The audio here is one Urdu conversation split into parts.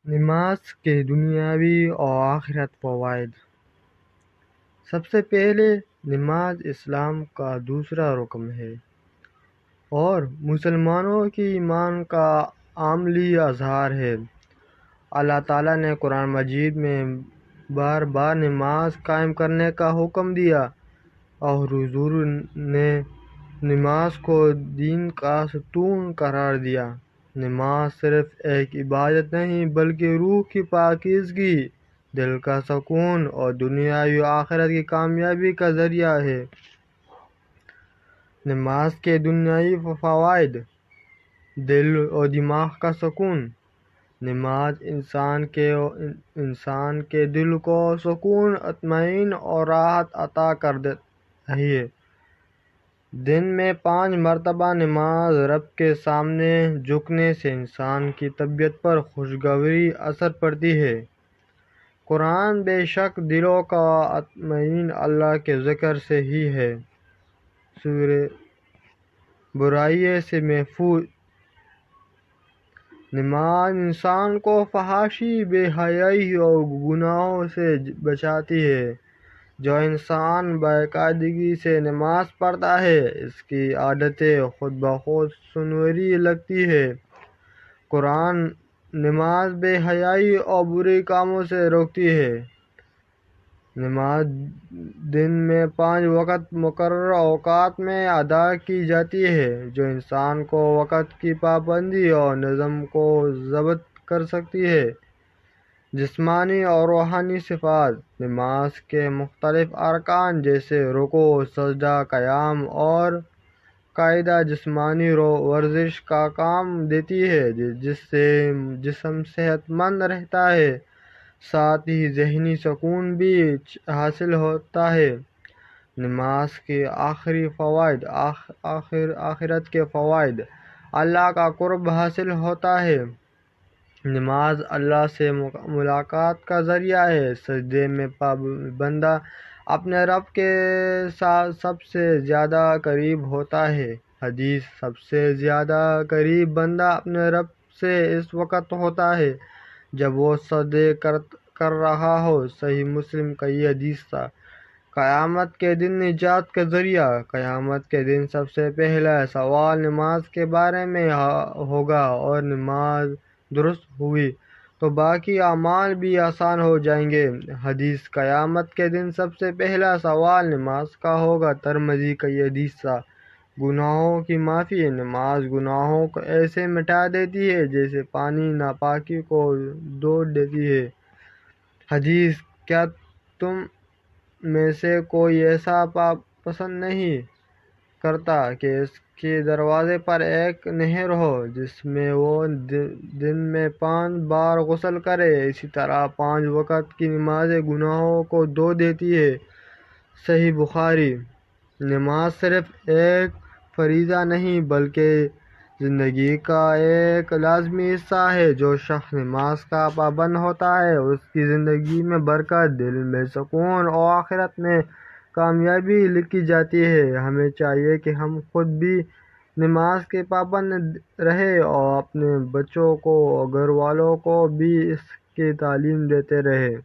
نماز کے دنیاوی اور آخرت فوائد۔ سب سے پہلے نماز اسلام کا دوسرا رکن ہے اور مسلمانوں کی ایمان کا عملی اظہار ہے۔ اللہ تعالیٰ نے قرآن مجید میں بار بار نماز قائم کرنے کا حکم دیا اور حضور نے نماز کو دین کا ستون قرار دیا۔ نماز صرف ایک عبادت نہیں بلکہ روح کی پاکیزگی، دل کا سکون اور دنیاوی و آخرت کی کامیابی کا ذریعہ ہے۔ نماز کے دنیاوی فوائد: دل و دماغ کا سکون۔ نماز انسان کے دل کو سکون، اطمینان اور راحت عطا کرتی ہے۔ دن میں 5 مرتبہ نماز رب کے سامنے جھکنے سے انسان کی طبیعت پر خوشگوار اثر پڑتا ہے۔ قرآن: بے شک دلوں کا اطمینان اللہ کے ذکر سے ہی ہے۔ سورہ برائیوں سے محفوظ۔ نماز انسان کو فحاشی، بے حیائی اور گناہوں سے بچاتی ہے۔ جو انسان باقاعدگی سے نماز پڑھتا ہے اس کی عادتیں خود بخود سنوری لگتی ہیں۔ قرآن: نماز بے حیائی اور برے کاموں سے روکتی ہے۔ نماز دن میں 5 وقت مقررہ اوقات میں ادا کی جاتی ہے جو انسان کو وقت کی پابندی اور نظم کو ضبط کر سکتی ہے۔ جسمانی اور روحانی صفات: نماز کے مختلف ارکان جیسے رکوع، سجدہ، قیام اور قعود جسمانی ورزش کا کام دیتی ہیں جس سے جسم صحت مند رہتا ہے، ساتھ ہی ذہنی سکون بھی حاصل ہوتا ہے۔ نماز کے آخری فوائد: آخرت کے فوائد: اللہ کا قرب حاصل ہوتا ہے۔ نماز اللہ سے ملاقات کا ذریعہ ہے۔ سجدے میں بندہ اپنے رب کے سب سے زیادہ قریب ہوتا ہے۔ حدیث: سب سے زیادہ قریب بندہ اپنے رب سے اس وقت ہوتا ہے جب وہ سجدے کر رہا ہو۔ صحیح مسلم کا یہ حدیث تھا۔ قیامت کے دن نجات کا ذریعہ: قیامت کے دن سب سے پہلا سوال نماز کے بارے میں ہوگا اور نماز درست ہوئی تو باقی اعمال بھی آسان ہو جائیں گے۔ حدیث: قیامت کے دن سب سے پہلا سوال نماز کا ہوگا۔ ترمذی کا یہ حدیث تھا۔ گناہوں کی معافی: نماز گناہوں کو ایسے مٹا دیتی ہے جیسے پانی ناپاکی کو دھو دیتی ہے۔ حدیث: کیا تم میں سے کوئی ایسا پاپ پسند نہیں کرتا کہ اس کے دروازے پر ایک نہر ہو جس میں وہ دن میں 5 بار غسل کرے؟ اسی طرح 5 وقت کی نماز گناہوں کو دھو دیتی ہے۔ صحیح بخاری۔ نماز صرف ایک فریضہ نہیں بلکہ زندگی کا ایک لازمی حصہ ہے۔ جو شخص نماز کا پابند ہوتا ہے اس کی زندگی میں برکت، دل میں سکون اور آخرت میں کامیابی لکھی جاتی ہے۔ ہمیں چاہیے کہ ہم خود بھی نماز کے پابند رہیں اور اپنے بچوں کو اور گھر والوں کو بھی اس کی تعلیم دیتے رہیں۔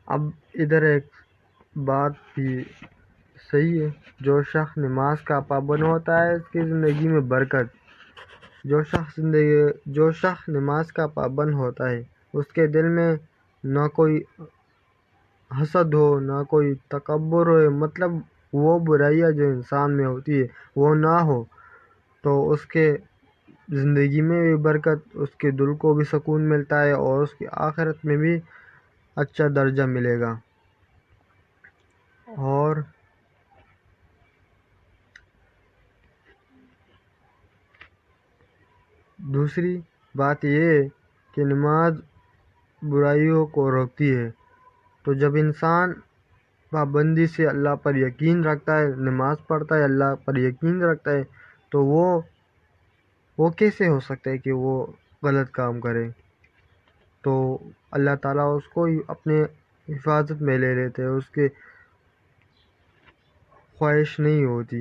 اب ادھر ایک بات بھی صحیح ہے، جو شخص نماز کا پابند ہوتا ہے اس کی زندگی میں برکت۔ جو شخص نماز کا پابند ہوتا ہے اس کے دل میں نہ کوئی حسد ہو نہ کوئی تکبر ہو، مطلب وہ برائیاں جو انسان میں ہوتی ہے وہ نہ ہو تو اس کے زندگی میں بھی برکت، اس کے دل کو بھی سکون ملتا ہے اور اس کی آخرت میں بھی اچھا درجہ ملے گا۔ اور دوسری بات یہ ہے کہ نماز برائیوں کو روکتی ہے۔ تو جب انسان پابندی سے اللہ پر یقین رکھتا ہے، نماز پڑھتا ہے، اللہ پر یقین رکھتا ہے تو وہ کیسے ہو سکتا ہے کہ وہ غلط کام کرے؟ تو اللہ تعالیٰ اس کو اپنے حفاظت میں لے لیتے ہیں، اس کی خواہش نہیں ہوتی۔